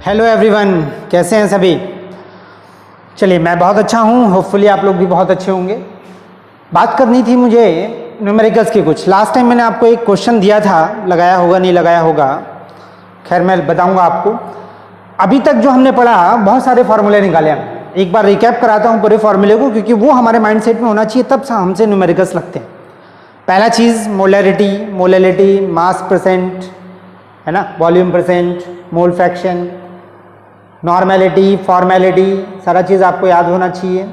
Hello everyone, कैसे हैं सभी। चलिए, मैं बहुत अच्छा हूँ, होपफुली आप लोग भी बहुत अच्छे होंगे। बात करनी थी मुझे न्यूमेरिकल्स की कुछ। लास्ट टाइम मैंने आपको एक क्वेश्चन दिया था, लगाया होगा नहीं लगाया होगा, खैर मैं बताऊंगा आपको। अभी तक जो हमने पढ़ा, बहुत सारे फार्मूले निकाले हम। एक बार रिकैप कराता हूँ पूरे फार्मूले को, क्योंकि वो हमारे माइंडसेट में होना चाहिए, तब हमसे न्यूमेरिकल्स लगते हैं। पहला चीज़ मोलैरिटी, मोलैलिटी, मास परसेंट, है ना, volume percent, mole fraction, normality, formality, सारा चीज़ आपको याद होना चाहिए।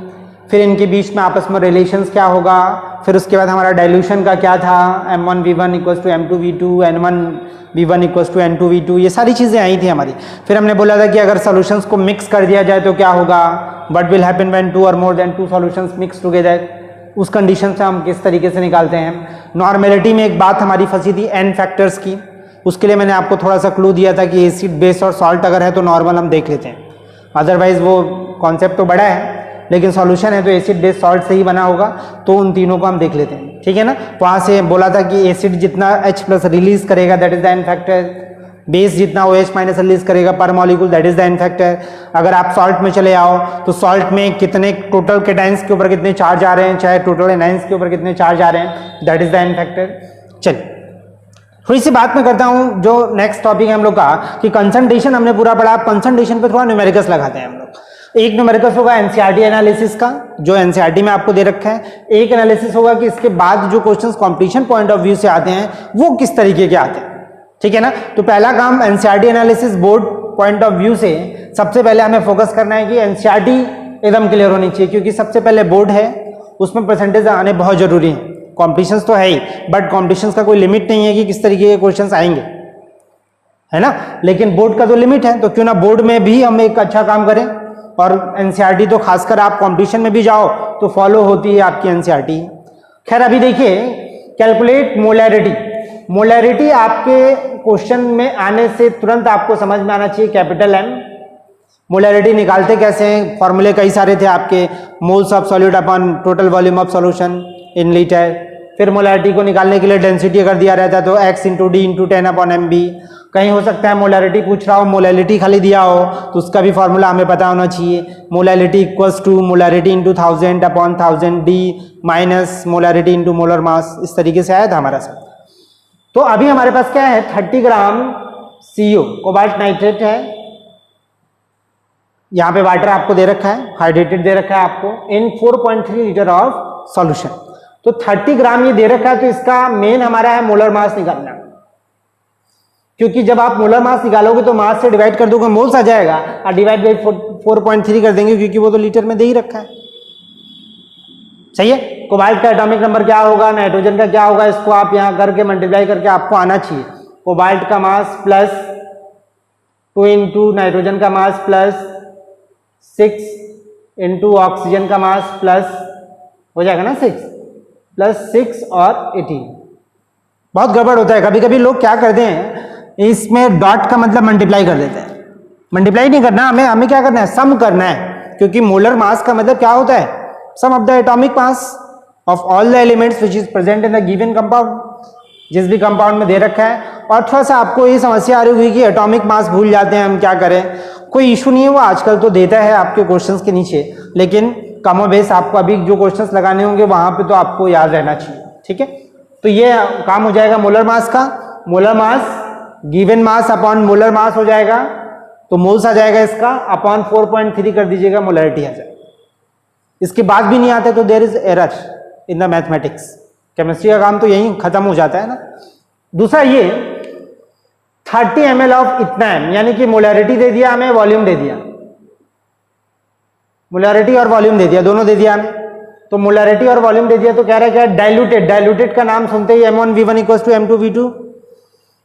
फिर इनके बीच में आपस में रिलेशंस क्या होगा। फिर उसके बाद हमारा डाइल्यूशन का क्या था, M1V1 = M2V2, N1V1 = N2V2, ये सारी चीज़ें आई थी हमारी। फिर हमने बोला था कि अगर सॉल्यूशंस को मिक्स कर दिया जाए तो क्या होगा, व्हाट विल हैपन व्हेन 2 और more than 2 solutions mix together, उस कंडीशन से हम किस तरीके से निकालते हैं। नॉर्मेलिटी में एक बात हमारी फंसी थी n फैक्टर्स की, उसके लिए मैंने आपको थोड़ा सा क्लू दिया था कि एसिड, बेस और सॉल्ट अगर है तो नॉर्मल हम देख लेते हैं, अदरवाइज वो कॉन्सेप्ट तो बड़ा है, लेकिन सॉल्यूशन है तो एसिड, बेस, सॉल्ट से ही बना होगा, तो उन तीनों को हम देख लेते हैं, ठीक है ना। वहाँ से बोला था कि एसिड जितना H+ रिलीज करेगा that is the n factor, base जितना OH- रिलीज करेगा पर molecule that is the n factor. अगर आप सॉल्ट में चले आओ तो सॉल्ट में कितने टोटल केटाइंस के ऊपर कितने चार्ज आ रहे हैं, चाहे टोटल एनाइंस के ऊपर कितने चार्ज आ रहे हैं, that is the n factor. चलिए थोड़ी सी बात मैं करता हूं, जो नेक्स्ट टॉपिक है हम लोग का कि कंसंट्रेशन हमने पूरा पढ़ा। कंसंट्रेशन पे थोड़ा न्यूमेरिकल्स लगाते हैं हम लोग। एक न्यूमेरिकल्स होगा एनसीईआरटी एनालिसिस का, जो एनसीईआरटी में आपको दे रखा है। एक एनालिसिस होगा कि इसके बाद जो questions competition point of view से आते हैं वो किस तरीके के आते हैं, ठीक है ना। तो पहला काम NCERT analysis board point of view से सबसे पहले हमें फोकस करना है कि एनसीईआरटी एकदम क्लियर होनी चाहिए, क्योंकि सबसे पहले बोर्ड है, उसमें परसेंटेज आने बहुत जरूरी है। कॉम्पिटिशन्स तो है ही, बट कॉम्पिटिशन्स का कोई लिमिट नहीं है कि किस तरीके के क्वेश्चंस आएंगे, है ना। लेकिन बोर्ड का तो लिमिट है, तो क्यों ना बोर्ड में भी हम एक अच्छा काम करें। और एनसीईआरटी तो खासकर आप कंपटीशन में भी जाओ तो फॉलो होती है आपकी एनसीईआरटी। खैर अभी देखिए, कैलकुलेट मोलैरिटी। मोलैरिटी आपके क्वेश्चन में आने से तुरंत आपको समझ में आना चाहिए, कैपिटल M। मोलैरिटी निकालते कैसे हैं, फॉर्मूले कई सारे थे आपके, moles of solute upon total volume of solution in litre. फिर मोलैरिटी को निकालने के लिए डेंसिटी अगर दिया रहता है तो x × d × 10/mb। कहीं हो सकता है मोलैरिटी पूछ रहा हो, मोलैरिटी खाली दिया हो तो उसका भी फॉर्मूला हमें पता होना चाहिए। Molarity = molarity × 1000/1000d minus molarity × molar mass, इस तरीके से आया था हमारा सब। तो अभी हमारे पास क्या है, 30 ग्राम CO कोबाल्ट नाइट्रेट है। यहाँ पे वाटर आपको दे रखा है, हाइड्रेटेड दे रखा है आपको, इन 4.3 लीटर ऑफ सॉल्यूशन। तो 30 ग्राम ये दे रखा है, तो इसका मेन हमारा है मोलर मास निकालना, क्योंकि जब आप मोलर मास निकालोगे तो मास से डिवाइड कर दोगे, मोल्स आ जाएगा, और डिवाइड बाई 4.3 कर देंगे, क्योंकि वो तो लीटर में दे ही रखा है, सही है। कोबाल्ट का एटॉमिक नंबर क्या होगा, नाइट्रोजन का क्या होगा, इसको आप यहाँ करके मल्टीप्लाई करके आपको आना चाहिए। कोबाल्ट का मास प्लस 2 × नाइट्रोजन का मास प्लस 6 × ऑक्सीजन का मास प्लस हो जाएगा ना 6 + 6 और 18। बहुत गड़बड़ होता है, कभी कभी लोग क्या करते हैं, इसमें डॉट का मतलब मल्टीप्लाई कर देते हैं। मल्टीप्लाई नहीं करना, हमें क्या करना है, सम करना है, क्योंकि मोलर मास का मतलब क्या होता है, sum of the atomic mass of all the elements which is present in the given compound, जिस भी कंपाउंड में दे रखा है। और थोड़ा सा आपको ये समस्या आ रही होगी कि एटॉमिक मास भूल जाते हैं हम, क्या करें। कोई इशू नहीं है, वो आजकल तो देता है आपके क्वेश्चंस के नीचे, लेकिन कमो बेस आपको अभी जो क्वेश्चंस लगाने होंगे वहां पे तो आपको याद रहना चाहिए, ठीक है। तो ये काम हो जाएगा मोलर मास का। Molar mass given mass upon molar मास हो जाएगा, तो मोल्स आ जाएगा इसका, अपॉन 4.3 कर दीजिएगा, मोलैरिटी आ जाएगा। इसके बाद भी नहीं आता तो there is error in the mathematics. Chemistry का काम तो यही खत्म हो जाता है ना। दूसरा ये 30 ml ऑफ इतना है, यानी कि मोलैरिटी दे दिया हमें, वॉल्यूम दे दिया, मोलैरिटी और वॉल्यूम दे दिया, दोनों दे दिया हमें। तो मोलैरिटी और वॉल्यूम दे दिया, तो कह रहा है क्या, डाइल्यूटेड। डाइल्यूटेड का नाम सुनते ही M1V1 = M2V2,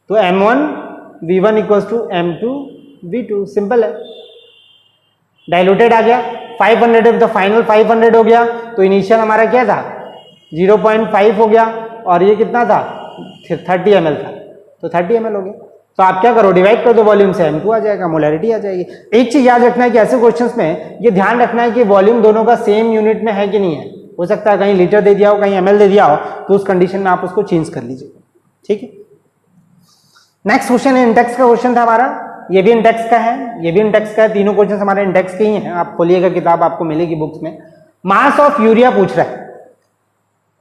तो M1V1 = M2V2, सिंपल है। डाइल्यूटेड आ गया, 500 तो फाइनल 500 हो गया, तो इनिशियल हमारा क्या था 0.5 हो गया, और ये कितना था 30 ml था, तो 30 ml हो गया। तो आप क्या करो, डिवाइड कर दो वॉल्यूम से, M2 आ जाएगा, मोलैरिटी आ जाएगी। एक चीज याद रखना है कि ऐसे क्वेश्चंस में ये ध्यान रखना है कि वॉल्यूम दोनों का सेम यूनिट में है कि नहीं है। हो सकता है कहीं लीटर दे दिया हो, कहीं ml दे दिया हो, तो उस कंडीशन में आप उसको चेंज कर लीजिए, ठीक है। नेक्स्ट क्वेश्चन है इंडेक्स का क्वेश्चन था हमारा। ये भी इंडेक्स का है, ये भी इंडेक्स का है, तीनों क्वेश्चन हमारे इंडेक्स के ही हैं। आप खोलिएगा किताब, आपको मिलेगी बुक्स में। मास ऑफ यूरिया पूछ रहा है,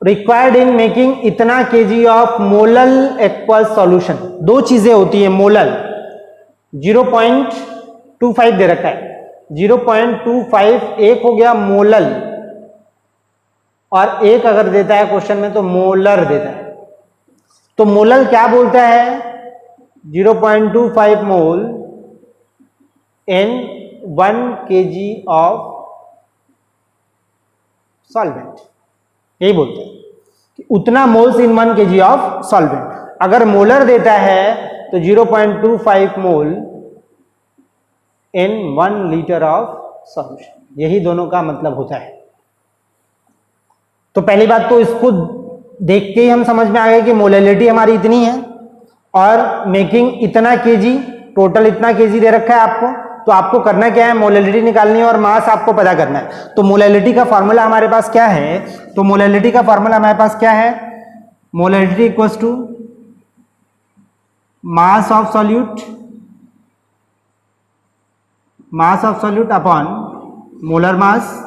रिक्वायर्ड इन मेकिंग इतना KG of molal aqueous solution. दो चीजें होती है मोलल, 0.25 दे रखा है, 0.25 एक हो गया मोलल, और एक अगर देता है क्वेश्चन में तो मोलर देता है। तो मोलल क्या बोलता है, 0.25 मोल इन 1 kg ऑफ सॉल्वेंट, यही बोलते हैं कि उतना moles in 1 kg of solvent. अगर मोलर देता है तो 0.25 मोल इन 1 लीटर ऑफ सॉल्यूशन, यही दोनों का मतलब होता है। तो पहली बात तो इसको देख के ही हम समझ में आ गए कि मोलैलिटी हमारी इतनी है और मेकिंग इतना केजी, टोटल इतना केजी दे रखा है आपको। तो आपको करना क्या है, मोलैलिटी निकालनी है और मास आपको पता करना है। तो मोलैलिटी का फॉर्मूला हमारे पास क्या है, तो मोलैलिटी का फॉर्मूला हमारे पास क्या है, molality equals to mass of solute, mass of solute upon molar mass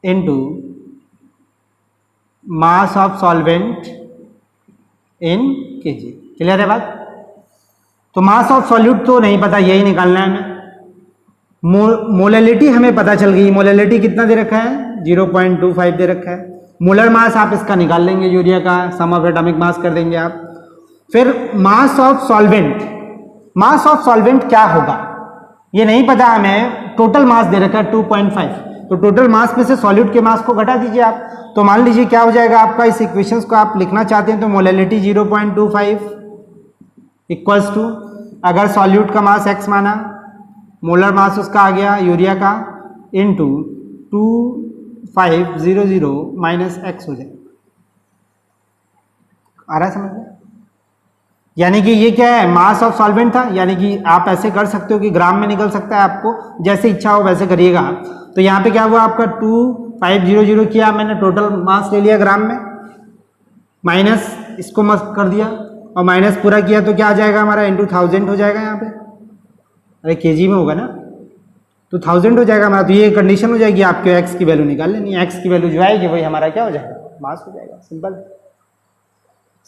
into mass of solvent in KG. Clear है बात। तो मास ऑफ सॉल्यूट तो नहीं पता, यही निकालना है हमें। मोलैलिटी हमें पता चल गई, मोलैलिटी कितना दे रखा है, 0.25 दे रखा है। मोलर मास आप इसका निकाल लेंगे, यूरिया का सम ऑफ एटॉमिक मास कर देंगे आप। फिर मास of solvent, mass of solvent क्या होगा ये नहीं पता हमें, टोटल मास दे रखा है 2.5। तो टोटल मास में से सॉल्यूट के मास को घटा दीजिए आप। तो मान लीजिए क्या हो जाएगा आपका, इस इक्वेशंस को आप लिखना चाहते हैं तो मोलैलिटी 0.25 इक्वल्स टू, अगर सॉल्यूट का मास x माना, मोलर मास उसका आ गया यूरिया का, इनटू 2500 माइनस x हो जाएगा। आ रहा है समझ में। यानी कि ये क्या है, मास ऑफ सॉल्वेंट था, यानी कि आप ऐसे कर सकते हो कि ग्राम में निकल सकता है, आपको जैसे इच्छा हो वैसे करिएगा। तो यहाँ पे क्या हुआ आपका 2500 किया मैंने, टोटल मास ले लिया ग्राम में, माइनस इसको मस्त कर दिया और माइनस पूरा किया तो क्या आ जाएगा हमारा, इंटू 1000 हो जाएगा यहाँ पे। अरे केजी में होगा ना, तो 1000 हो जाएगा हमारा। तो ये कंडीशन हो जाएगी, आपके एक्स की वैल्यू निकाल लेनी, एक्स की वैल्यू जो आएगी वही हमारा क्या हो जाएगा, मास हो जाएगा। सिंपल,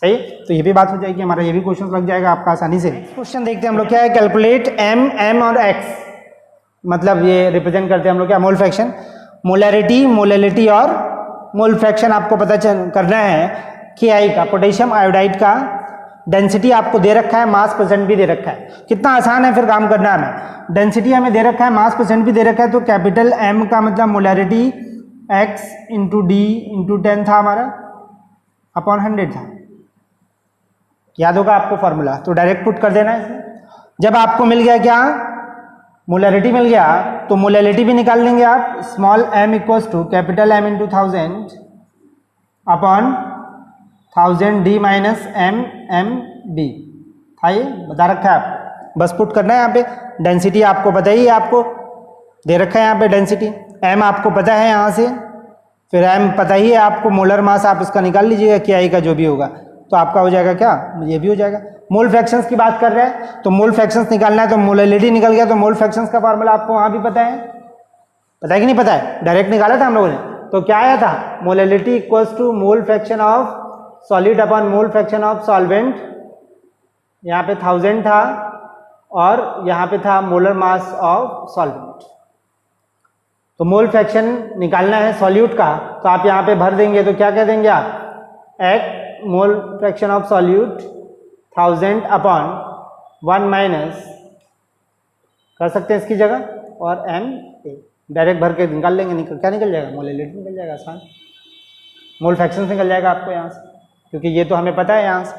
सही। तो ये भी बात हो जाएगी, हमारा ये भी क्वेश्चन लग जाएगा आपका आसानी से। क्वेश्चन देखते हैं हम लोग क्या है, कैलकुलेट एम और एक्स, मतलब ये रिप्रेजेंट करते हैं हम लोग क्या, मोल फ्रैक्शन। मोलैरिटी, मोलैलिटी और मोल फ्रैक्शन आपको पता करना है। KI का, पोटेशियम आयोडाइड का डेंसिटी आपको दे रखा है, मास परसेंट भी दे रखा है। कितना आसान है फिर काम करना हमें। डेंसिटी हमें दे रखा है, मास परसेंट भी दे रखा है, तो कैपिटल M का मतलब molarity x into D into 10 था हमारा, अपॉन 100 था। याद होगा आपको फॉर्मूला, तो डायरेक्ट पुट कर देना है इसमें। जब आपको मिल गया क्या, मोलैरिटी मिल गया, तो मोलैलिटी भी निकाल लेंगे आप। Small m equals to capital M into 1000 upon 1000 d minus m b था, ये बता रखा है आपको, बस पुट करना है यहाँ पे। डेंसिटी आपको पता ही है, आपको दे रखा है यहाँ पे डेंसिटी, m आपको पता है यहाँ से, फिर m पता ही है आपको, मोलर मास आप इसका निकाल लीजिएगा, KI का जो भी होगा, तो आपका हो जाएगा क्या, ये भी हो जाएगा। मोल फ्रैक्शंस की बात कर रहे हैं, तो मोल फ्रैक्शंस निकालना है, तो मोलैलिटी निकल गया, तो मोल फ्रैक्शंस का फार्मूला आपको वहाँ भी पता है कि नहीं पता है, डायरेक्ट निकाला था हम लोगों ने। तो क्या आया था, molality equals to mole fraction of solid upon mole fraction of solvent. यहाँ पे 1000 था और यहाँ पे था मोलर मास ऑफ सॉल्वेंट। तो मोल फ्रैक्शन निकालना है सॉल्यूट का, तो आप यहाँ पे भर देंगे, तो क्या कह देंगे आप, एक मोल fraction of solute 1000 upon 1 minus कर सकते हैं इसकी जगह, और m डायरेक्ट भर के निकाल लेंगे, क्या निकल जाएगा, मोलैलिटी निकल जाएगा आसान। मोल फ्रैक्शन निकल जाएगा आपको यहाँ से, क्योंकि ये तो हमें पता है यहाँ से,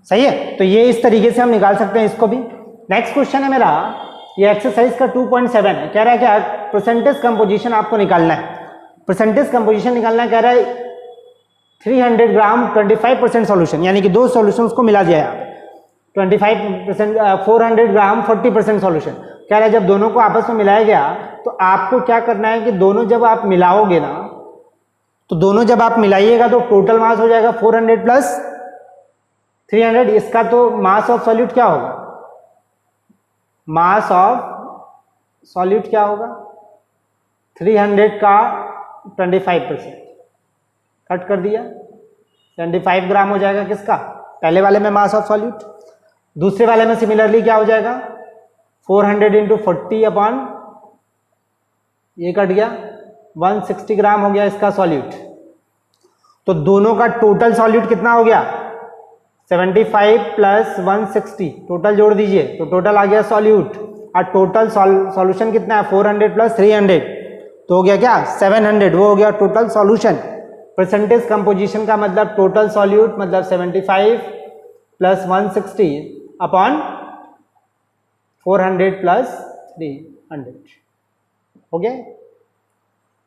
सही है। तो ये इस तरीके से हम निकाल सकते हैं इसको भी। नेक्स्ट क्वेश्चन है मेरा, ये एक्सरसाइज का 2.7 है। कह रहा है क्या, परसेंटेज कंपोजिशन आपको निकालना है। परसेंटेज कंपोजिशन निकालना है, कह रहा है 300 ग्राम 25% सॉल्यूशन, यानी कि दो सॉल्यूशंस को मिला दिया है 25%, 400 ग्राम 40% सॉल्यूशन। कह रहा है जब दोनों को आपस में मिलाया गया तो आपको क्या करना है कि दोनों जब आप मिलाओगे ना, तो दोनों जब आप मिलाइएगा तो टोटल मास हो जाएगा 400 प्लस 300, इसका तो मास ऑफ सॉल्यूट क्या होगा, मास ऑफ सॉल्यूट क्या होगा, 300 का 25% कट कर दिया, 75 ग्राम हो जाएगा किसका, पहले वाले में मास ऑफ सॉल्यूट। दूसरे वाले में सिमिलरली क्या हो जाएगा, 400 इंटू 40 अपॉन, ये कट गया, 160 ग्राम हो गया इसका सॉल्यूट। तो दोनों का टोटल सॉल्यूट कितना हो गया, 75 प्लस 160, टोटल जोड़ दीजिए तो टोटल आ गया सॉल्यूट, और टोटल सॉल्यूशन कितना है, 400 प्लस 300, तो हो गया क्या 700, वो हो गया टोटल सॉल्यूशन। परसेंटेज कंपोजिशन का मतलब टोटल सॉल्यूट मतलब 75 प्लस 160 अपॉन 400 प्लस 300, हो गया।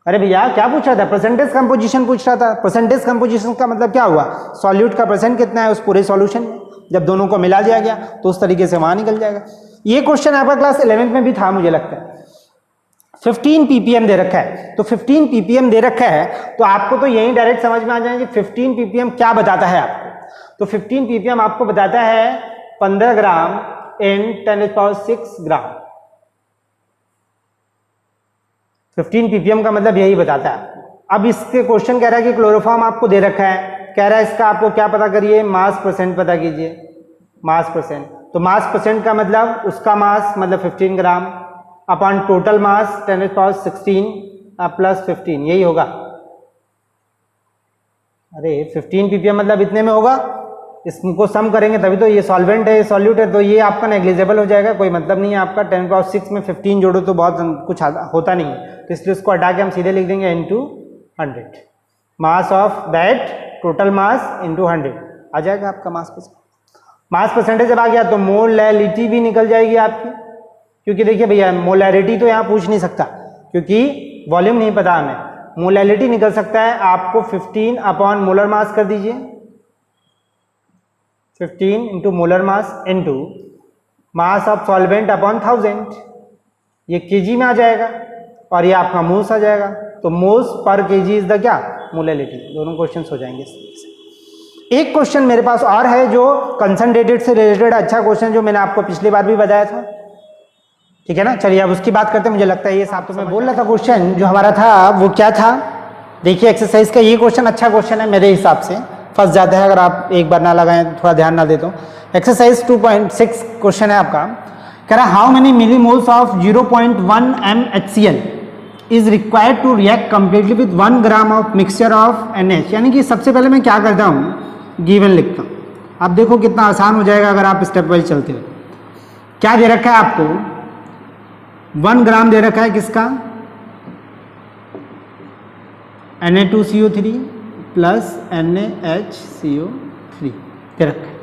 अरे भैया क्या पूछ रहा था, परसेंटेज कंपोजिशन पूछ रहा था। परसेंटेज कंपोजिशन का मतलब क्या हुआ, सॉल्यूट का परसेंट कितना है उस पूरे सॉल्यूशन में, जब दोनों को मिला दिया गया तो उस तरीके से वहां निकल जाएगा। ये क्वेश्चन आपका क्लास 11th में भी था मुझे लगता है। 15 ppm दे रखा है, तो 15 ppm दे रखा है तो आपको तो यही डायरेक्ट समझ में आ जाएंगे 15 ppm क्या बताता है आपको। तो 15 ppm आपको बताता है 15 ग्राम इन 10⁶ ग्राम। 15 ppm का मतलब यही बताता है। अब इसके क्वेश्चन कह रहा है कि क्लोरोफॉर्म आपको दे रखा है, कह रहा है इसका आपको क्या पता करिए, मास परसेंट पता कीजिए, मास परसेंट। तो मास परसेंट का मतलब उसका मास मतलब 15 ग्राम अपॉन टोटल मास 10⁻16 प्लस 15, यही होगा। अरे 15 ppm मतलब इतने में होगा, इसको सम करेंगे तभी तो, ये सॉल्वेंट है, ये सॉल्यूट है, तो ये आपका नेग्लिजिबल हो जाएगा, कोई मतलब नहीं है आपका। 10⁻6 में 15 जोड़ो तो बहुत कुछ होता नहीं है, तो इसलिए उसको हटा के हम सीधे लिख देंगे into 100, mass of that total mass into 100 आ जाएगा आपका मास परसेंट। मास परसेंटेज जब आ गया तो मोलैरिटी भी निकल जाएगी आपकी, क्योंकि देखिए भैया मोलैरिटी तो यहाँ पूछ नहीं सकता क्योंकि वॉल्यूम नहीं पता हमें, मोलैरिटी निकल सकता है आपको 15 अपॉन मोलर मास कर दीजिए, 15 into molar mass into mass of solvent upon 1000, ये केजी में आ जाएगा और ये आपका मोल्स आ जाएगा। तो moles per KG is the क्या, मोलैरिटी। दोनों क्वेश्चंस हो जाएंगे इस तरीके से। एक क्वेश्चन मेरे पास और है जो कंसंट्रेटेड से रिलेटेड, अच्छा क्वेश्चन जो मैंने आपको पिछली बार भी बताया था, ठीक है ना। चलिए अब उसकी बात करते हैं, मुझे लगता है ये साथ तो मैं बोल रहा था। क्वेश्चन जो हमारा था वो क्या था, देखिए एक्सरसाइज का ये क्वेश्चन अच्छा क्वेश्चन है मेरे हिसाब से, फंस जाता है अगर आप एक बार ना लगाएं, थोड़ा ध्यान ना दे तो। एक्सरसाइज 2.6 क्वेश्चन है आपका, कह रहा how many millimoles of 0.1 mHCl is required to react completely with 1 gram of mixture of NH। यानी कि सबसे पहले मैं क्या करता हूँ, गिवन लिखता हूँ। अब देखो कितना आसान हो जाएगा अगर आप स्टेप वाइज चलते हो। क्या दे रखा है आपको, 1 ग्राम दे रखा है किसका, Na2CO3 प्लस NaHCO3 दे रखा है,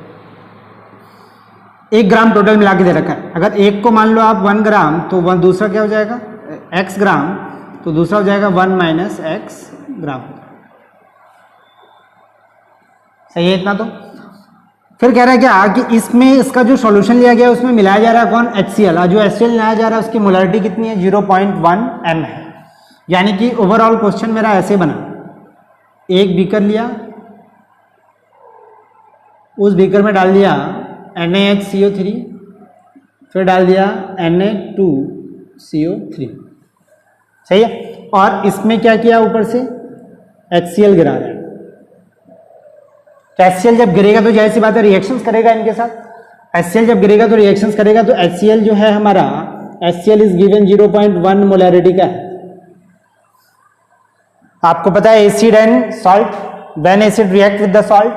1 ग्राम टोटल मिला के दे रखा है। अगर एक को मान लो आप 1 ग्राम तो दूसरा क्या हो जाएगा x ग्राम, तो दूसरा हो जाएगा 1 माइनस x ग्राम। सही है इतना। तो फिर कह रहा है क्या कि इसमें इसका जो सॉल्यूशन लिया गया है उसमें मिलाया जा रहा है कौन, HCl, और जो HCl मिलाया जा रहा है उसकी मोलैरिटी कितनी है, 0.1 m है। यानी कि ओवरऑल क्वेश्चन मेरा ऐसे बना, एक बीकर लिया, उस बीकर में डाल दिया NaHCO3, फिर डाल दिया Na2CO3, सही है। और इसमें क्या किया, ऊपर से HCl गिरा रहा है। तो HCl जब गिरेगा तो जाहिर सी बात है रिएक्शंस करेगा इनके साथ। HCl जब गिरेगा तो रिएक्शंस करेगा, तो HCl जो है हमारा, HCl इज गिवन 0.1 मोलैरिटी का है। आपको पता है acid and salt, when acid react with the salt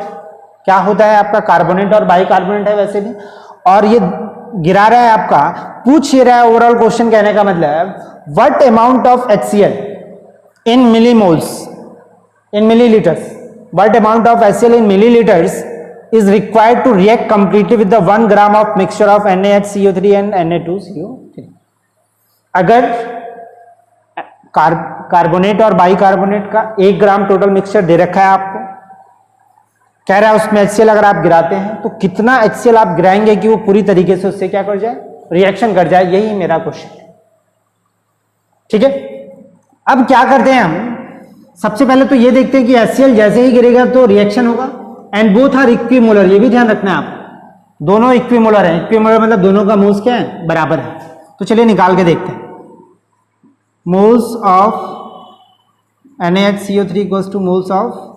क्या होता है आपका, कार्बोनेट और बाइकार्बोनेट है वैसे भी। और ये गिरा रहा है आपका, पूछ ये रहा है ओवरऑल क्वेश्चन, कहने का मतलब what amount of HCl in millimoles, in millilitres, what amount of HCl in milliliters is required to react completely with the 1 gram of mixture of NaHCO3 and Na2CO3। अगर कार्बोनेट और bicarbonate का 1 ग्राम total mixture दे रखा है आपको, कह रहा है उसमें HCl अगर आप गिराते हैं तो कितना HCl आप गिराएंगे कि वो पूरी तरीके से उससे क्या कर जाए, रिएक्शन कर जाए। यही मेरा क्वेश्चन है, ठीक है। अब क्या करते हैं हम, सबसे पहले तो ये देखते हैं कि HCl जैसे ही गिरेगा तो रिएक्शन होगा, एंड बोथ आर इक्विमोलर, ये भी ध्यान रखना है आप, दोनों इक्विमोलर हैं। इक्विमोलर मतलब दोनों का मोल्स क्या है, बराबर है। तो चलिए निकाल के देखते हैं। Moles of NaHCO3 equals two moles of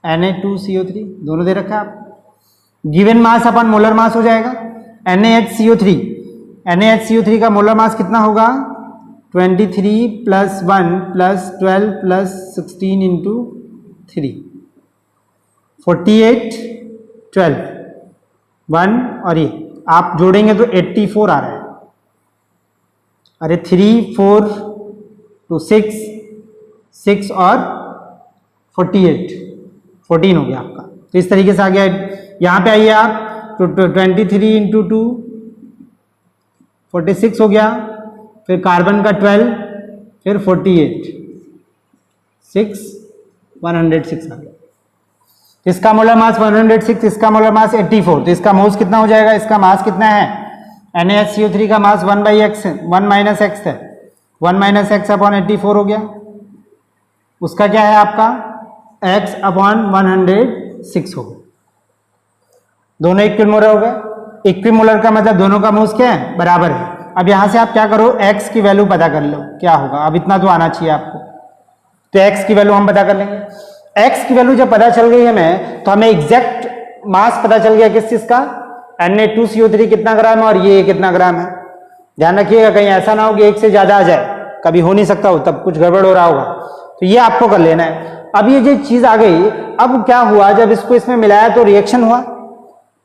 Na2CO3, दोनों दे रखा है आप। गिवन मास अपन मोलर मास हो जाएगा। NaHCO3 का मोलर मास कितना होगा, 23 + 1 + 12 + 16 इंटू 3, 48, 12, 1 और ये आप जोड़ेंगे तो 84 आ रहा है। अरे 3, 4 to 6, 6 और 48, 14 हो गया आपका। तो इस तरीके से आ गया। यहाँ पे आइए आप, तो 23 इंटू 2 46 हो गया, फिर कार्बन का 12, फिर 48, 6, 106 आ गया। इसका मोलर मास 106, इसका मोलर मास 84। तो इसका मोल्स कितना हो जाएगा, इसका मास कितना है, NaHCO3 का मास 1/x 1 - x है, 1 - x अपॉन 84 हो गया। उसका क्या है आपका, x अपॉन 106 हो गया। दोनों इक्विमोलर हो गए। इक्विमोलर का मतलब दोनों का मोल्स क्या है, बराबर है। अब यहां से आप क्या करो, x की वैल्यू पता कर लो क्या होगा। अब इतना तो आना चाहिए आपको, तो x की वैल्यू हम पता कर लेंगे। x की वैल्यू जब पता चल गई हमें, तो हमें एग्जैक्ट मास पता चल गया किस चीज का, Na2CO3 कितना ग्राम है और ये कितना ग्राम है। ध्यान रखिएगा कहीं ऐसा ना हो कि एक से ज्यादा आ जाए, कभी हो नहीं सकता हो, तब कुछ गड़बड़ हो रहा होगा। तो ये आपको कर लेना है। अब ये जो चीज आ गई, अब क्या हुआ, जब इसको इसमें मिलाया तो रिएक्शन हुआ।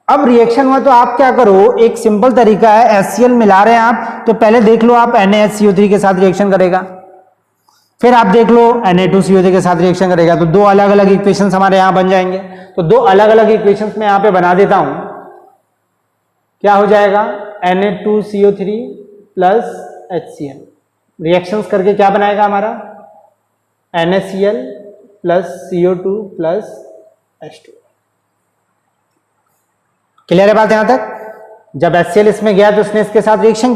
अब रिएक्शन हुआ तो आप क्या करो, एक सिंपल तरीका है, HCl मिला रहे हैं आप, तो पहले देख लो आप NaHCO3 के साथ रिएक्शन करेगा, फिर आप देख लो Na2CO3 के साथ रिएक्शन करेगा, तो दो अलग अलग इक्वेशंस हमारे यहां बन जाएंगे। तो दो अलग अलग इक्वेशंस में यहां पे बना देता हूं। क्या हो जाएगा, Na2CO3 प्लस HCl रिएक्शंस करके क्या बनाएगा हमारा, NaCl plus CO2 plus H2। Clear है बात यहां तक। जब HCl इसमें गया तो उसने इसके साथ रिएक्शन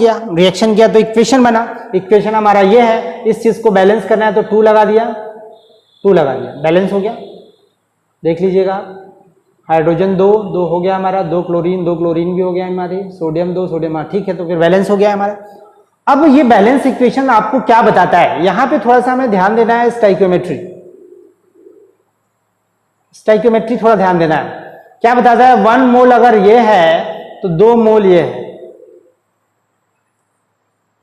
किया तो इक्वेशन बना। इक्वेशन हमारा ये है, इस चीज को बैलेंस करना है तो 2 लगा दिया, बैलेंस हो गया। देख लीजिएगा, हाइड्रोजन 2 हो गया हमारा, 2 क्लोरीन भी हो गया हमारी, सोडियम 2 सोडियम, ठीक है, तो फिर बैलेंस हो गया हमारा। अब ये बैलेंस इक्वेशन आपको क्या बताता है, यहां पे थोड़ा सा हमें ध्यान देना है, स्टाइकियोमेट्री थोड़ा ध्यान देना है। क्या बताता है, 1 मोल अगर ये है तो 2 मोल ये है।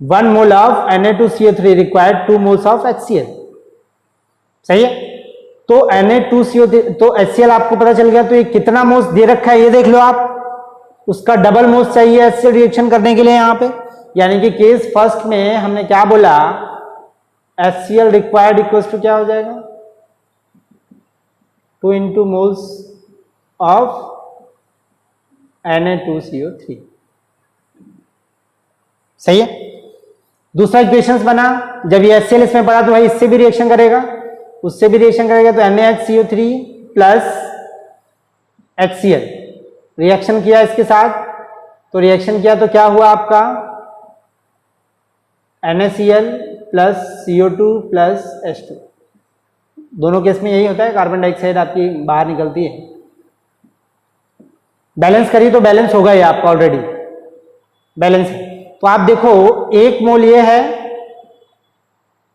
1 mole of Na2CO3 required 2 moles of HCl, सही है। तो Na2CO3 तो HCl आपको पता चल गया, तो ये कितना मोल्स दे रखा है ये देख लो आप, उसका डबल मोल्स चाहिए HCl रिएक्शन करने के लिए यहां पे। यानी कि केस फर्स्ट में हमने क्या बोला, HCl रिक्वायर्ड इक्वल्स टू क्या हो जाएगा, 2 इंटू मोल्स ऑफ Na2CO3, सही है। दूसरा इक्वेशंस बना, जब ये HCl इसमें पड़ा तो भाई इससे भी रिएक्शन करेगा, उससे भी रिएक्शन करेगा, तो NaHCO3 प्लस HCl रिएक्शन किया इसके साथ, तो रिएक्शन किया तो क्या हुआ आपका, NaCl plus CO2 plus H2। दोनों केस में यही होता है, कार्बन डाइऑक्साइड आपकी बाहर निकलती है। बैलेंस करिए तो बैलेंस होगा ये आपका, ऑलरेडी बैलेंस है। तो आप देखो 1 मोल ये है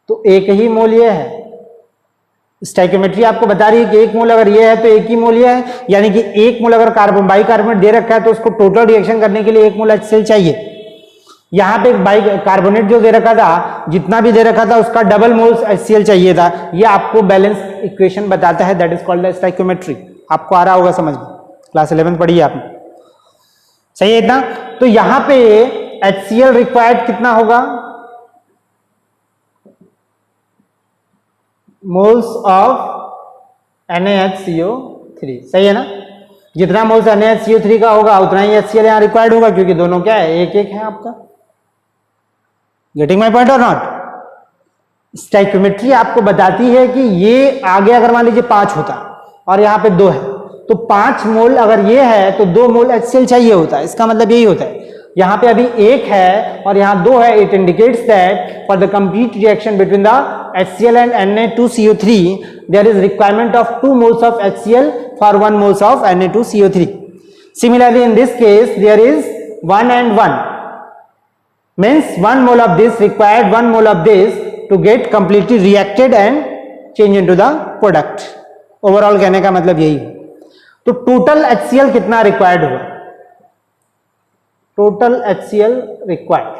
तो 1 ही मोल ये है। स्टोइकियोमेट्री आपको बता रही है कि 1 मोल अगर ये है तो 1 ही मोल ये है, यानी कि 1 मोल अगर कार्बन बाइकार्बोनेट दे रखा है तो उसको टोटल रिएक्शन करने के लिए 1 मोल HCl चाहिए। यहां पे बाइकार्बोनेट जो दे रखा था, जितना भी दे रखा था उसका डबल मोल्स HCl चाहिए था। ये आपको बैलेंस इक्वेशन बताता है, that is called the stoichiometry. आपको आ रहा होगा समझ में, क्लास 11 पढ़ी है आपने, सही है इतना। तो यहां पे HCl रिक्वायर्ड कितना होगा, मोल्स ऑफ NaHCO3, सही है ना। जितना मोल्स NaHCO3 का होगा उतना ही HCl यहां रिक्वायर्ड होगा, क्योंकि दोनों क्या है, एक एक है आपका। गेटिंग माय पॉइंट और नॉट। स्टोइकियोमेट्री आपको बताती है कि ये आगे अगर मान लीजिए 5 होता और यहां पे 2 है, तो 5 मोल अगर ये है तो 2 मोल HCl चाहिए होता है। इसका मतलब यही होता है। यहां पे अभी 1 है और यहां 2 है, it indicates that for the complete reaction between the HCl and Na2CO3, there is requirement of 2 moles of HCl for 1 moles of Na2CO3. Similarly, in this case, there is 1 and 1. Means 1 mole of this required 1 mole of this to get completely reacted and change into the product. Overall कहने का मतलब यही है. तो total HCl कितना required हुआ? Total HCl required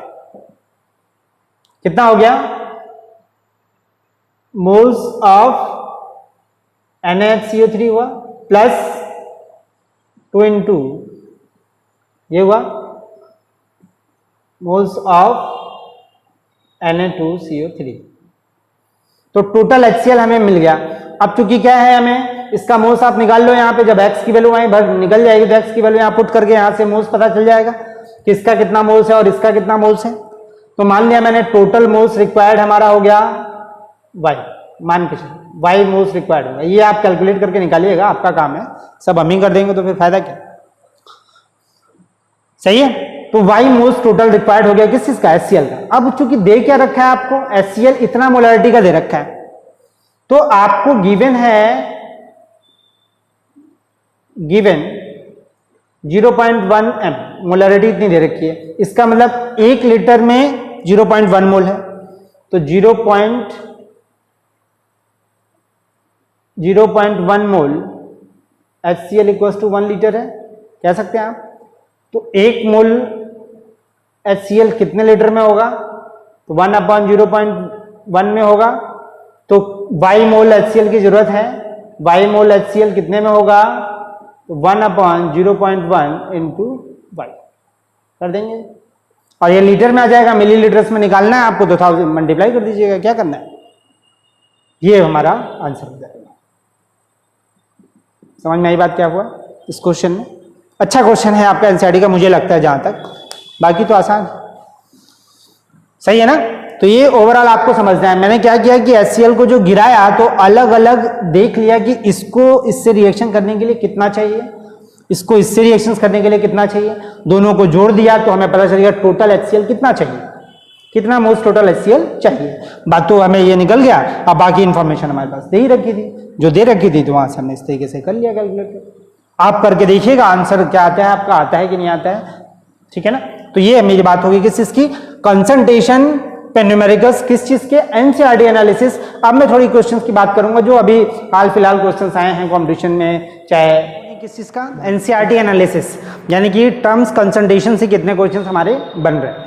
कितना हो गया? मोल्स ऑफ NaHCO3 हुआ प्लस 2 into ये हुआ मोल्स ऑफ Na2CO3. तो टोटल HCl हमें मिल गया. अब चूंकि क्या है, हमें इसका मोल्स आप निकाल लो यहाँ पे. जब x की वैल्यू वहीं भर निकल जाएगी तो x की वैल्यू यहाँ पुट करके यहाँ से मोल्स पता चल जाएगा कि इसका कितना मोल्स है और इसका कितना मोल्स है. तो मान लिया मैंने टोटल मोल्स रिक्वायर्ड हमारा हो गया y. मान के चलो y मोल्स रिक्वायर्ड होगा. ये आप कैलकुलेट करके निकालिएगा, आपका काम है. सब हम ही कर देंगे तो फिर फायदा क्या. सही है. तो y मोल्स टोटल रिक्वायर्ड हो गया किस चीज का? HCl का. अब चूंकि दे क्या रखा है आपको? HCl इतना मोलरिटी का दे रखा है. तो आपको गिवन है, गिवन 0.1 m मोलरिटी इतनी दे रखी है. इसका मतलब 1 लीटर में 0.1 मोल है. तो 0.1 मोल HCl इक्वल्स टू 1 लीटर है, कह सकते हैं आप. तो 1 मोल HCl कितने लीटर में होगा? तो 1/0.1 में होगा. तो y मोल HCl की जरूरत है. y मोल HCl कितने में होगा? तो 1/0.1 इंटू y कर देंगे और ये लीटर में आ जाएगा. मिलीलीटर्स में निकालना है आपको तो 1000 मल्टीप्लाई कर दीजिएगा. क्या करना है, ये हमारा आंसर हो जाएगा. समझ में आई बात क्या हुआ इस क्वेश्चन में? अच्छा क्वेश्चन है आपका एनसीईआरटी का, मुझे लगता है जहां तक. बाकी तो आसान, सही है ना. तो ये ओवरऑल आपको समझना है. मैंने क्या किया कि HCl को जो गिराया तो अलग अलग देख लिया कि इसको इससे रिएक्शन करने के लिए कितना चाहिए, इसको इससे रिएक्शन करने के लिए कितना चाहिए. दोनों को जोड़ दिया तो हमें पता चल गया टोटल HCl कितना चाहिए, कितना मोल्स टोटल HCl चाहिए. बात तो हमें ये निकल गया. अब बाकी इंफॉर्मेशन हमारे पास दे ही रखी थी, जो दे रखी थी तो वहां से हमने इस तरीके से कर लिया कैलकुलेटर. आप करके देखिएगा आंसर क्या आता है आपका, आता है कि नहीं आता है. ठीक है ना. तो ये मेरी बात होगी किस चीज की? कंसंट्रेशन पे न्यूमेरिकल्स किस चीज के? NCERT analysis. अब मैं थोड़ी क्वेश्चंस की बात करूंगा जो अभी हाल फिलहाल क्वेश्चंस आए हैं कंपटीशन में. चाहे किस चीज का? एनसीईआरटी एनालिसिस, यानी कि टर्म्स कंसंट्रेशन से कितने क्वेश्चंस हमारे बन रहे हैं.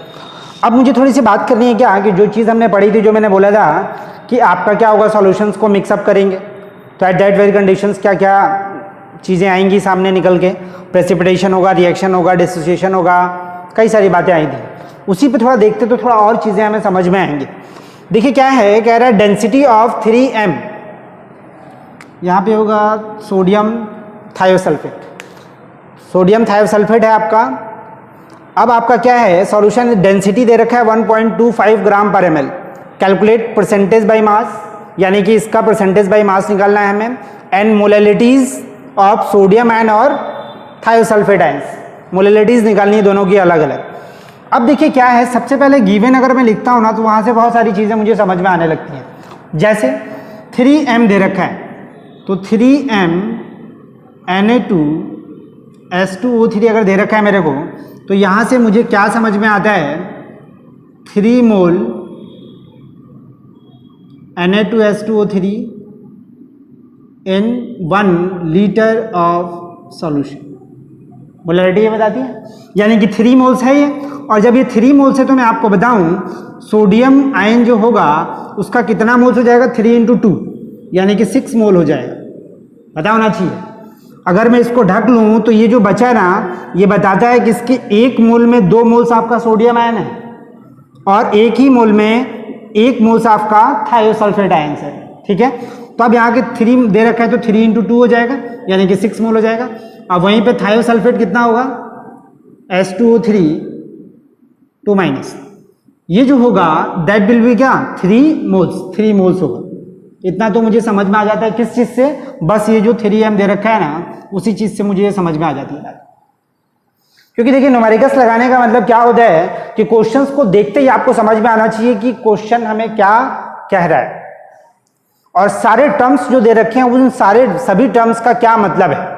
अब मुझे थोड़ी सी बात करनी है कि आगे जो चीज़ हमने पढ़ी थी, जो मैंने बोला था कि आपका क्या होगा, सॉल्यूशंस को मिक्सअप करेंगे तो एट दैट वेरी कंडीशंस क्या क्या चीज़ें आएंगी सामने निकल के. प्रेसिपिटेशन होगा, रिएक्शन होगा, डिसोसिएशन होगा, कई सारी बातें आई थी. उसी पे थोड़ा देखते तो थोड़ा और चीज़ें हमें समझ में आएंगी. देखिए क्या है, कह रहा है डेंसिटी ऑफ 3m. यहाँ पे होगा सोडियम थायोसल्फेट. सोडियम थायोसल्फेट है आपका. अब आपका क्या है, सॉल्यूशन डेंसिटी दे रखा है 1.25 ग्राम पर ml. Calculate percentage by mass, यानी कि इसका परसेंटेज बाय मास निकालना है हमें. एंड मोलैलिटीज ऑफ सोडियम आयन और थायोसल्फेट आयंस, मोलैलिटीज निकालनी है दोनों की अलग अलग. अब देखिए क्या है, सबसे पहले गिवन अगर मैं लिखता हूँ ना तो वहाँ से बहुत सारी चीज़ें मुझे समझ में आने लगती हैं. जैसे 3m दे रखा है तो 3m Na2S2O3 अगर दे रखा है मेरे को, तो यहाँ से मुझे क्या समझ में आता है, 3 मोल Na2S2O3 in 1 litre of solution. Molarity ये बताती है, यानी कि 3 मोल्स है ये. और जब ये 3 मोल्स है तो मैं आपको बताऊं सोडियम आयन जो होगा उसका कितना मोल्स हो जाएगा, 3 × 2 यानी कि 6 मोल हो जाएगा. पता होना चाहिए. अगर मैं इसको ढक लूं तो ये जो बचा ना, ये बताता है कि इसके 1 मोल में 2 मोल्स आपका सोडियम आयन है और 1 ही मोल में 1 मोल्स आपका थायोसल्फेट आयन है. ठीक है. तो अब यहाँ के 3 दे रखा है तो 3 × 2 हो जाएगा यानी कि 6 मोल हो जाएगा. अब वहीं पे थायोसल्फेट कितना होगा, H2O3 2-, ये जो होगा दैट विल बी क्या, 3 मोल्स होगा. इतना तो मुझे समझ में आ जाता है. किस चीज से? बस ये जो 3m दे रखा है ना, उसी चीज से मुझे ये समझ में आ जाती है. क्योंकि देखिए न्यूमेरिकल्स लगाने का मतलब क्या होता है कि क्वेश्चंस को देखते ही आपको समझ में आना चाहिए कि क्वेश्चन हमें क्या कह रहा है. और सारे टर्म्स जो दे रखे हैं उन सभी टर्म्स का क्या मतलब है।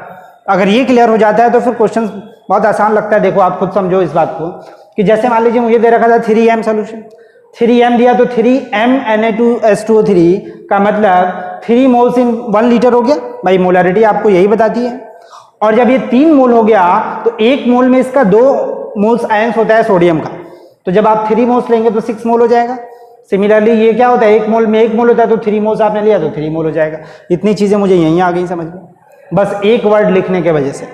अगर ये क्लियर हो जाता है तो फिर क्वेश्चन बहुत आसान लगता है। देखो आप खुद समझो इस बात को कि जैसे मान लीजिए मुझे दे रखा था 3m सोल्यूशन, 3m दिया तो 3m Na2S2O3 का मतलब 3 मोल्स इन 1 लीटर हो गया। भाई मोलारिटी आपको यही बताती है। और जब ये 3 मोल हो गया तो 1 मोल में इसका 2 मोल्स आयंस होता है सोडियम का, तो जब आप 3 मोल्स लेंगे तो 6 मोल हो जाएगा। सिमिलरली ये क्या होता है, 1 मोल में 1 मोल होता है तो 3 मोल्स आपने लिया तो 3 मोल हो जाएगा। इतनी चीजें मुझे यहीं आ गई समझ में, बस एक वर्ड लिखने के वजह से।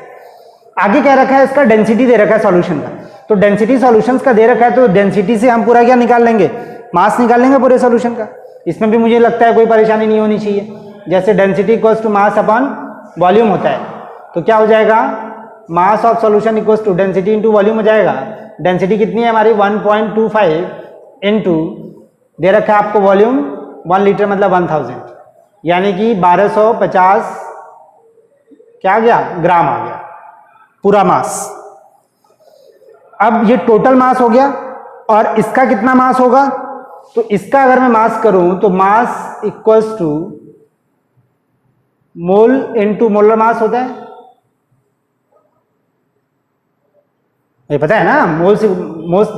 आगे क्या रखा है, इसका डेंसिटी दे रखा है सॉल्यूशन का, तो डेंसिटी सॉल्यूशंस का दे रखा है तो डेंसिटी से हम पूरा क्या निकाल लेंगे, मास निकाल लेंगे पूरे सॉल्यूशन का। इसमें भी मुझे लगता है कोई परेशानी नहीं होनी चाहिए। जैसे density equals to mass upon volume होता है तो क्या हो जाएगा, mass of solution equals to density into volume हो जाएगा। डेंसिटी कितनी है हमारी 1.25 इंटू दे रखा है आपको वॉल्यूम 1 लीटर मतलब 1000, यानी कि 1250 क्या आ गया, ग्राम आ गया पूरा मास। अब ये टोटल मास हो गया और इसका कितना मास होगा, तो इसका अगर मैं मास करूं तो mass equals to mole into molar mass होता है, ये पता है ना। मोल्स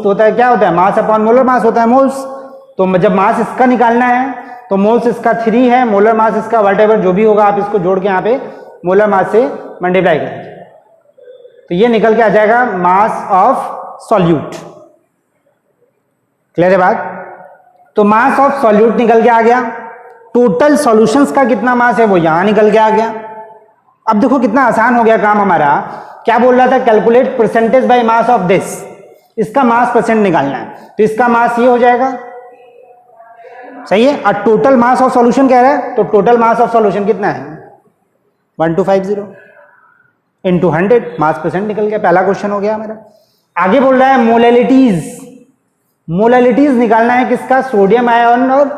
होता है, क्या होता है, मास अपॉन मोलर मास होता है मोल्स। तो जब मास इसका निकालना है तो मोल्स इसका 3 है, मोलर मास इसका व्हाटएवर जो भी होगा आप इसको जोड़ के यहाँ पे मोलर मास से मल्टीप्लाई करेंगे तो ये निकल के आ जाएगा मास ऑफ सॉल्यूट। क्लियर है बात। तो मास ऑफ सॉल्यूट निकल के आ गया, टोटल सॉल्यूशंस का कितना मास है वो यहां निकल के आ गया। अब देखो कितना आसान हो गया काम हमारा। क्या बोल रहा था, calculate percentage by mass of this, इसका मास परसेंट निकालना है तो इसका मास ये हो जाएगा, सही है। और टोटल मास ऑफ सॉल्यूशन कह रहा है तो टोटल मास ऑफ सॉल्यूशन कितना है 1250 इंटू 100, मास परसेंट निकल गया। पहला क्वेश्चन हो गया हमारा। आगे बोल रहा है मोलैलिटीज, मोलैलिटीज निकालना है किसका, सोडियम आयन और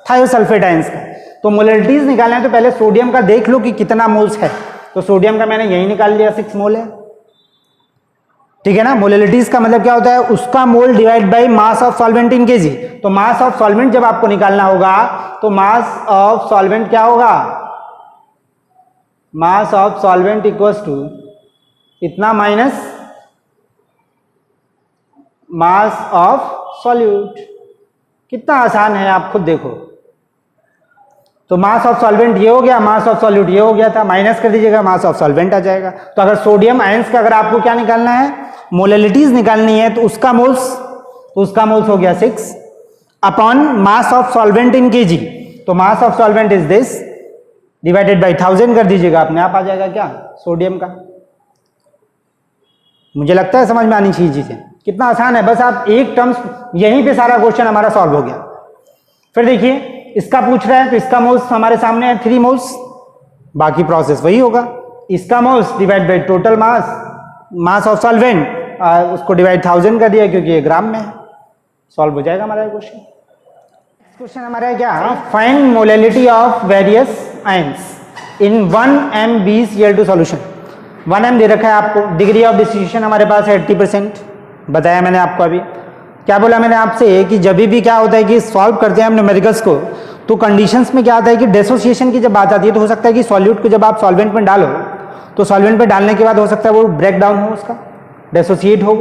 थायोसल्फेट आयंस का। तो मोलैलिटीज निकालना है तो पहले सोडियम का देख लो कि कितना मोल्स है, तो सोडियम का मैंने यही निकाल लिया 6 मोल है, ठीक है ना। मोलैलिटीज का मतलब क्या होता है, उसका मोल divide by mass of solvent in kg. तो मास ऑफ सॉल्वेंट जब आपको निकालना होगा तो मास ऑफ सॉल्वेंट क्या होगा, mass of solvent equals to इतना माइनस मास ऑफ सॉल्यूट। कितना आसान है आप खुद देखो। तो मास ऑफ सॉल्वेंट ये हो गया, मास ऑफ सॉल्यूट ये हो गया था, माइनस कर दीजिएगा मास ऑफ सॉल्वेंट आ जाएगा। तो अगर सोडियम आयंस का अगर आपको क्या निकालना है, मोलैलिटीज निकालनी है तो उसका मोल्स हो गया 6 upon mass of solvent in kg. तो mass of solvent is this divided by 1000 कर दीजिएगा, अपने आप आ जाएगा क्या, सोडियम का। मुझे लगता है समझ में आनी चाहिए चीजें। कितना आसान है, बस आप एक टर्म्स, यहीं पे सारा क्वेश्चन हमारा सॉल्व हो गया। फिर देखिए इसका पूछ रहा है तो इसका मोल्स हमारे सामने है 3 मोल्स, बाकी प्रोसेस वही होगा। इसका moles divide by total mass of solvent, उसको डिवाइड 1000 कर दिया क्योंकि ये ग्राम में है, सॉल्व हो जाएगा हमारा क्वेश्चन। क्वेश्चन हमारा है क्या, find molality of various ions in 1 MbCl2 solution. 1 m दे रखा है आपको, डिग्री ऑफ डिस्ट्रीब्यूशन हमारे पास है 80%, बताया मैंने आपको अभी। क्या बोला मैंने आपसे कि जब भी क्या होता है कि सॉल्व करते हैं हम न्यूमेरिकल्स को तो कंडीशंस में क्या आता है कि डिसोसिएशन की जब बात आती है तो हो सकता है कि सॉल्यूट को जब आप सॉल्वेंट में डालो तो सॉल्वेंट में डालने के बाद हो सकता है वो ब्रेक डाउन हो, उसका डिसोसिएट हो।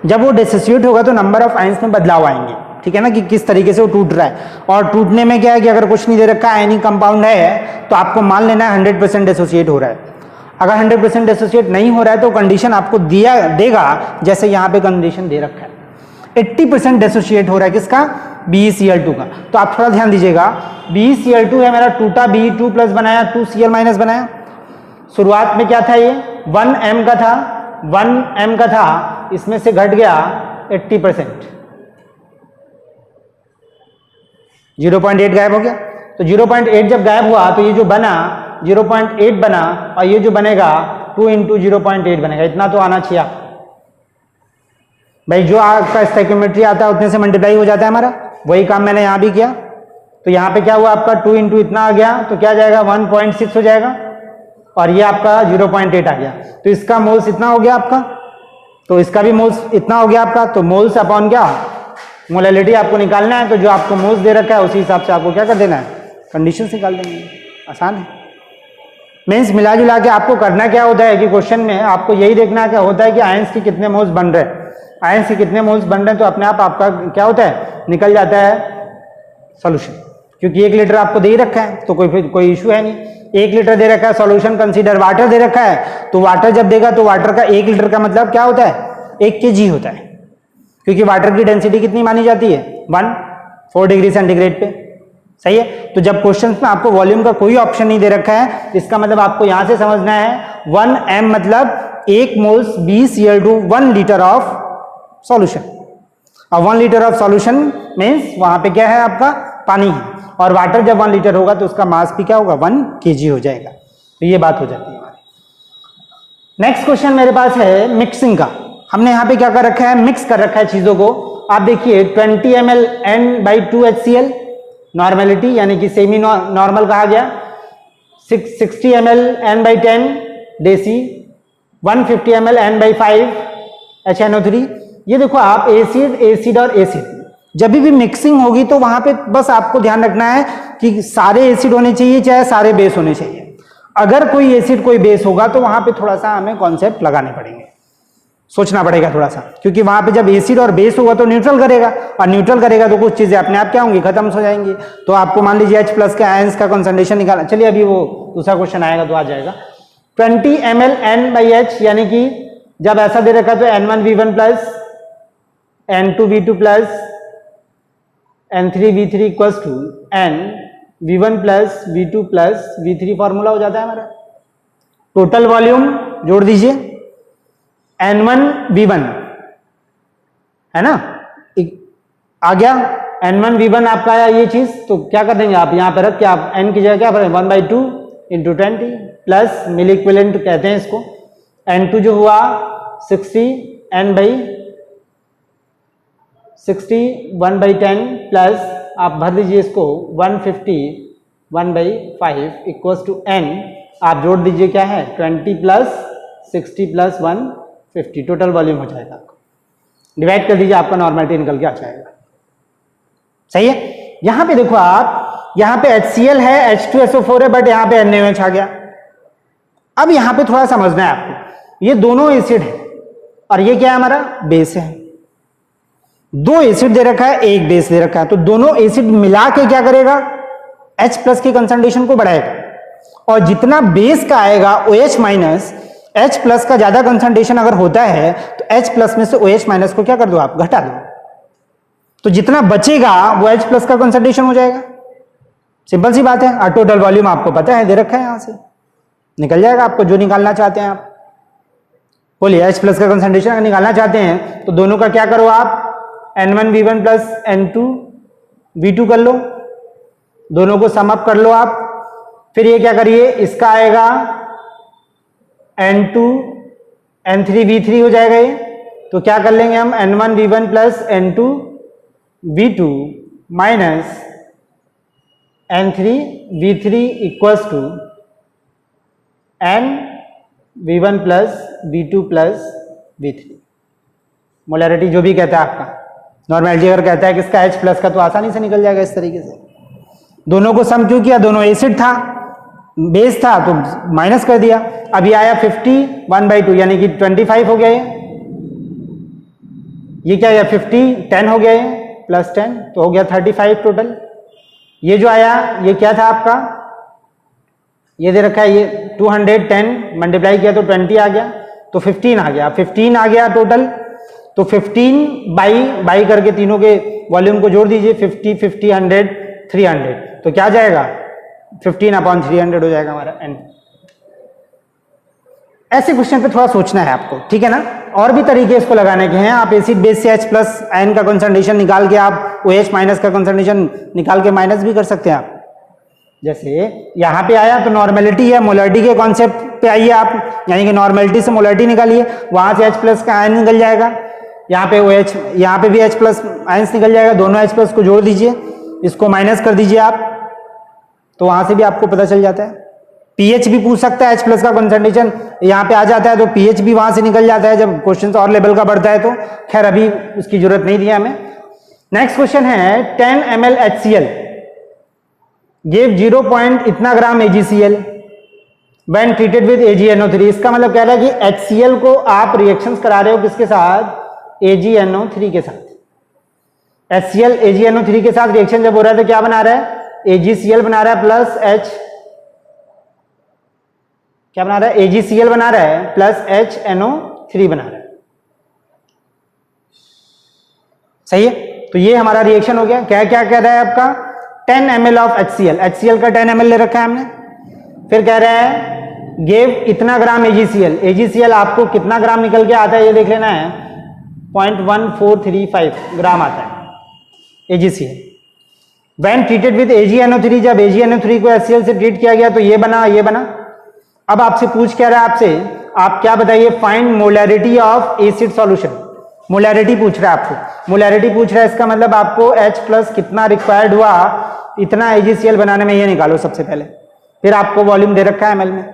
जब वो डिसोसिएट होगा तो नंबर ऑफ आयंस में बदलाव आएंगे, ठीक है ना, कि किस तरीके से वो टूट रहा है। और टूटने में क्या है कि अगर कुछ नहीं दे रखा है, आयनिक कंपाउंड है, तो आपको मान लेना है 100% डिसोसिएट हो रहा है। अगर 100% डिसोसिएट नहीं हो रहा है तो कंडीशन आपको देगा जैसे यहाँ पे कंडीशन दे रखा है 80% डिसोसिएट हो रहा है किसका, BeCl2 का। तो आप थोड़ा ध्यान दीजिएगा, BeCl2 है मेरा, टूटा Be2 प्लस बनाया, 2Cl माइनस बनाया। शुरुआत में क्या था, ये 1 m का था, 1 m का था, इसमें से घट गया 80%, 0.8 गायब हो गया। तो 0.8 जब गायब हुआ तो ये जो बना 0.8 बना और ये जो बनेगा 2 इंटू 0.8 बनेगा। इतना तो आना चाहिए आपको भाई, जो आपका स्टोइकियोमेट्री आता है उतने से मल्टीप्लाई हो जाता है हमारा। वही काम मैंने यहाँ भी किया। तो यहाँ पे क्या हुआ आपका 2 इंटू इतना आ गया तो क्या जाएगा 1.6 हो जाएगा और ये आपका 0.8 आ गया। तो इसका मोल्स इतना हो गया आपका, तो इसका भी मोल्स इतना हो गया आपका। तो मोल्स अपॉन क्या, मोलैलिटी आपको निकालना है। तो जो आपको मोल्स दे रखा है उसी हिसाब से आपको क्या कर देना है, कंडीशन निकाल देंगे, आसान है। मीन्स मिला जुला के आपको करना क्या होता है कि क्वेश्चन में आपको यही देखना क्या होता है कि आयंस के कितने मोल्स बन रहे हैं, आयंस के कितने मोल्स बन रहे हैं, तो अपने आप आपका क्या होता है, निकल जाता है सॉल्यूशन। क्योंकि 1 लीटर आपको दे ही रखा है तो कोई इशू है नहीं। 1 लीटर दे रखा है, सॉल्यूशन कंसीडर वाटर दे रखा है, तो वाटर जब देगा तो वाटर का 1 लीटर का मतलब क्या होता है, 1 kg होता है। क्योंकि वाटर की डेंसिटी कितनी मानी जाती है, 4 डिग्री सेंटीग्रेड पे, सही है। तो जब क्वेश्चन में आपको वॉल्यूम का कोई ऑप्शन नहीं दे रखा है, इसका मतलब आपको यहां से समझना है 1 m मतलब 1 moles B(Cl2) 1 litre of solution. अब 1 लीटर ऑफ सॉल्यूशन मीन्स वहां पे क्या है, आपका पानी है, और वाटर जब 1 लीटर होगा तो उसका मास भी क्या होगा, 1 kg हो जाएगा। तो ये बात हो जाती है हमारी। नेक्स्ट क्वेश्चन मेरे पास है मिक्सिंग का। हमने यहाँ पे क्या कर रखा है, मिक्स कर रखा है चीजों को। आप देखिए 20 ml N/2 HCl नॉर्मेलिटी यानी कि सेमी नॉर्मल कहा गया, 60 ml N/10 देसी, 150 ml N/5 HNO3। ये देखो आप एसिड और एसिड जब भी मिक्सिंग होगी तो वहां पे बस आपको ध्यान रखना है कि सारे एसिड होने चाहिए चाहे सारे बेस होने चाहिए। अगर कोई एसिड कोई बेस होगा तो वहां पे थोड़ा सा हमें कॉन्सेप्ट लगाने पड़ेंगे, सोचना पड़ेगा थोड़ा सा, क्योंकि वहां पे जब एसिड और बेस होगा तो न्यूट्रल करेगा, और न्यूट्रल करेगा तो कुछ चीजें अपने आप क्या होंगी, खत्म हो जाएंगी। तो आपको मान लीजिए H+ के आयंस का कंसंट्रेशन निकालना, चलिए अभी वो दूसरा क्वेश्चन आएगा तो आ जाएगा। 20 ml N/H यानी कि जब ऐसा दे रखा तो N1V1 plus N2V2 plus N3V3 equals to NV1 plus V2 plus V3 formula हो जाता है हमारा। टोटल वॉल्यूम जोड़ दीजिए N1V1 है ना, आ गया N1V1 आपका आया ये चीज। तो क्या कर देंगे आप यहां पर रख के आप N की जगह क्या करें 1/2 × 20 प्लस मिली इक्विवेलेंट कहते हैं इसको। N2 जो हुआ 60 N/60 1/10 प्लस आप भर दीजिए इसको 150 1/5 इक्वल्स टू N। आप जोड़ दीजिए क्या है 20 प्लस 60 प्लस 150, टोटल वॉल्यूम हो जाएगा। आपको डिवाइड कर दीजिए, आपका नॉर्मलिटी निकल के आ जाएगा, सही है। यहां पे देखो आप, यहां पे HCl है, H2SO4 है, बट यहां पे NaOH आ गया। अब यहां पे थोड़ा समझना है आपको, ये दोनों एसिड है और ये क्या है हमारा बेस है। 2 एसिड दे रखा है, 1 बेस दे रखा है, तो दोनों एसिड मिला के क्या करेगा, H+ की कंसंट्रेशन को बढ़ाएगा, और जितना बेस का आएगा OH- H+ का ज्यादा कंसंट्रेशन अगर होता है तो H+ में से OH- को क्या कर दो आप, घटा दो, तो जितना बचेगा वो H+ का कंसंट्रेशन हो जाएगा। सिंपल सी बात है। और टोटल वॉल्यूम आपको पता है, दे रखा है, यहां से निकल जाएगा आपको जो निकालना चाहते हैं आप। बोलिए H+ का कंसंट्रेशन अगर निकालना चाहते हैं तो दोनों का क्या करो आप, N1V1 प्लस N2V2 कर लो, दोनों को सम अप कर लो आप। फिर ये क्या करिए, इसका आएगा N2 N3V3 हो जाएगा ये, तो क्या कर लेंगे हम N1V1 plus N2V2 minus N3V3 equals to NV1 plus V2 plus V3। Molarity जो भी कहता है आपका, नॉर्मेलिटी अगर कहता है कि इसका H+ का तो आसानी से निकल जाएगा इस तरीके से। दोनों को सम क्यों किया, दोनों एसिड था, बेस था तो माइनस कर दिया। अभी आया 50 1/2 यानी कि 25 हो गया ये क्या है 50 10 हो गया ये प्लस 10 तो हो गया 35 टोटल। ये जो आया ये क्या था आपका, ये दे रखा है ये 210 मल्टीप्लाई किया तो 20 आ गया, तो 15 आ गया, 15 आ गया टोटल। तो 15 बाई करके तीनों के वॉल्यूम को जोड़ दीजिए, 50 50 100 300, तो क्या जाएगा 15/300 हो जाएगा हमारा n। ऐसे क्वेश्चन पे थोड़ा सोचना है आपको, ठीक है ना। और भी तरीके इसको लगाने के हैं, आप एसिड बेस से H+ आयन का कंसंट्रेशन निकाल के आप OH- का कंसंट्रेशन निकाल के माइनस भी कर सकते हैं आप। जैसे यहां पे आया तो नॉर्मेलिटी है, मोलैरिटी के कॉन्सेप्ट पे आइए आप, यानी कि नॉर्मेलिटी से मोलैरिटी निकालिए, वहां से H+ का आयन निकल जाएगा, यहाँ पे OH, यहाँ पे भी H+ आयंस निकल जाएगा, दोनों H+ को जोड़ दीजिए, इसको माइनस कर दीजिए आप, तो वहां से भी आपको पता चल जाता है। pH भी पूछ सकता है, H+ का कंसंट्रेशन यहाँ पे आ जाता है तो pH भी वहां से निकल जाता है जब क्वेश्चन और लेवल का बढ़ता है तो। खैर अभी उसकी जरूरत नहीं थी हमें। नेक्स्ट क्वेश्चन है 10 ml HCl, गिव 0 पॉइंट इतना ग्राम AgCl when treated with AgNO3। इसका मतलब कह रहा है कि HCl को आप रिएक्शंस करा रहे हो किसके साथ, AgNO3 के साथ। HCl AgNO3 के साथ रिएक्शन जब हो रहा है तो क्या बना रहा है, AgCl बना रहा है प्लस H, क्या बना रहा है, AgCl बना रहा है प्लस HNO3 बना रहा है। सही है, तो ये हमारा रिएक्शन हो गया। क्या क्या कह रहा है आपका, 10 ml ऑफ HCl का 10 ml ले रखा है हमने। फिर कह रहा है गिव इतना ग्राम AgCl आपको कितना ग्राम निकल के आता है ये देख लेना है, 0.1435 ग्राम आता है AgCl। When treated with AgNO3, जब AgNO3 को HCl से ट्रीट किया गया तो ये बना, ये बना। अब आपसे पूछ क्या रहा है आपसे, आप क्या बताइए, find molarity of acid solution. Molarity पूछ रहा है आपको, मोलैरिटी पूछ रहा है, इसका मतलब आपको H प्लस कितना रिक्वायर्ड हुआ इतना AgCl बनाने में, ये निकालो सबसे पहले। फिर आपको वॉल्यूम दे रखा है ml में,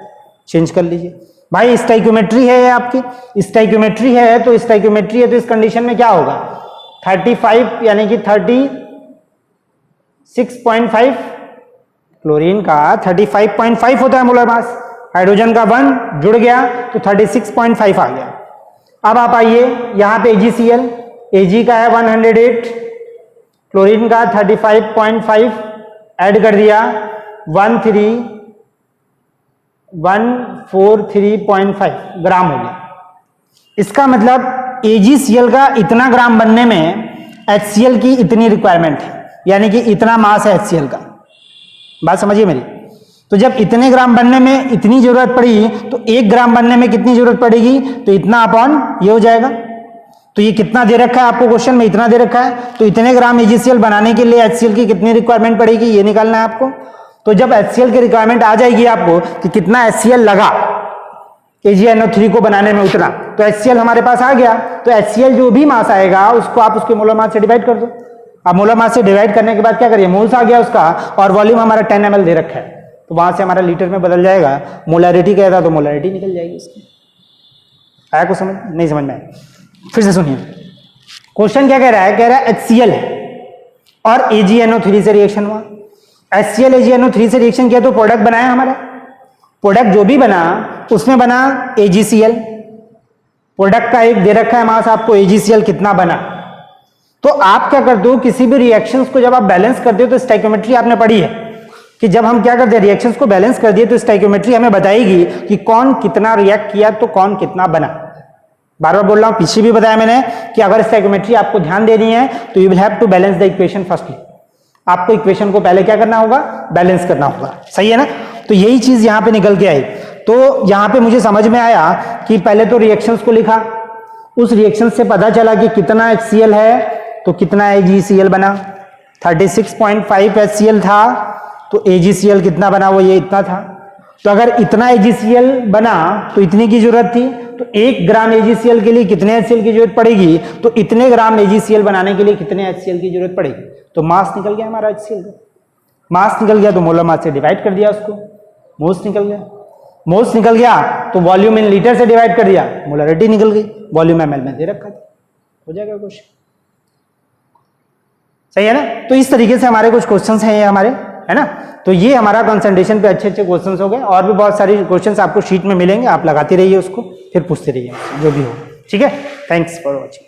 चेंज कर लीजिए। भाई स्टाइक्योमेट्री है आपकी, स्टाइक्योमेट्री है तो स्टाइक्योमेट्री है तो इस कंडीशन में क्या होगा, 35 यानी कि 36.5 क्लोरीन का 35.5 होता है मोलर मास, हाइड्रोजन का 1 जुड़ गया तो 36.5 आ गया। अब आप आइए यहां पे AgCl, Ag का है 108, क्लोरीन का 35.5 ऐड कर दिया, 143.5 ग्राम हो गया। इसका मतलब AgCl का इतना ग्राम बनने में HCl की इतनी रिक्वायरमेंट है, यानी कि इतना मास है HCl का। बात समझिए मेरी, तो जब इतने ग्राम बनने में इतनी जरूरत पड़ी तो 1 ग्राम बनने में कितनी जरूरत पड़ेगी, तो इतना अपॉन ये हो जाएगा। तो ये कितना दे रखा है आपको क्वेश्चन में, इतना दे रखा है, तो इतने ग्राम AgCl बनाने के लिए HCl की कितनी रिक्वायरमेंट पड़ेगी ये निकालना है आपको। तो जब HCl की रिक्वायरमेंट आ जाएगी आपको कि कितना HCl लगा AgNO3 को बनाने में उतना, तो HCl हमारे पास आ गया। तो HCl जो भी मास आएगा उसको आप उसके मोलर मास से डिवाइड कर दो। अब मोलर मास से डिवाइड करने के बाद क्या करिए, मोल्स आ गया उसका, और वॉल्यूम हमारा 10 ml दे रखा है, तो वहां से हमारा लीटर में बदल जाएगा। मोलैरिटी कहता तो मोलैरिटी निकल जाएगी उसकी। आया कुछ समझ, नहीं समझ में आया, फिर से सुनिए। क्वेश्चन क्या कह रहा है, कह रहा है HCl और AgNO3 से रिएक्शन हुआ। HCl AgNO3 से रिएक्शन किया तो प्रोडक्ट बनाया हमारा, प्रोडक्ट जो भी बना उसमें बना AgCl। प्रोडक्ट का एक दे रखा है मास आपको, AgCl कितना बना। तो आप क्या करते हो, किसी भी रिएक्शंस को जब आप बैलेंस करते हो तो स्टाइक्योमेट्री आपने पढ़ी है कि जब हम क्या करते हैं रिएक्शंस को बैलेंस कर दिए तो स्टाइक्योमेट्री हमें बताएगी कि कौन कितना रिएक्ट किया तो कौन कितना बना। बार बार बोल रहा हूं, पीछे भी बताया मैंने कि अगर स्टाइक्योमेट्री आपको ध्यान देनी है तो you will have to balance the equation firstly. आपको इक्वेशन को पहले क्या करना होगा, बैलेंस करना होगा। सही है ना, तो यही चीज यहां पे निकल के आई। तो यहां पे मुझे समझ में आया कि पहले तो रिएक्शंस को लिखा, उस रिएक्शन से पता चला कि कितना HCl है तो कितना AgCl बना, 36.5 HCl था तो AgCl कितना बना, वो ये इतना था। तो अगर इतना AgCl बना तो इतने की जरूरत थी, तो 1 ग्राम AgCl के लिए कितने HCl की जरूरत पड़ेगी, तो इतने ग्राम AgCl बनाने के लिए कितने HCl की जरूरत पड़ेगी। तो मास निकल गया हमारा HCl का, मास निकल गया तो मोलर मास से डिवाइड कर दिया उसको, मोल्स निकल गया, मोल्स निकल गया तो वॉल्यूम इन लीटर से डिवाइड कर दिया, मोलरिटी निकल गई, वॉल्यूम ml में दे रखा था, हो जाएगा क्वेश्चन। सही है ना, तो इस तरीके से हमारे कुछ क्वेश्चंस हैं ये हमारे, है ना। तो ये हमारा कंसंट्रेशन पे अच्छे अच्छे क्वेश्चंस हो गए, और भी बहुत सारी क्वेश्चंस आपको शीट में मिलेंगे, आप लगाते रहिए उसको, फिर पूछते रहिए जो भी हो। ठीक है, थैंक्स फॉर वॉचिंग।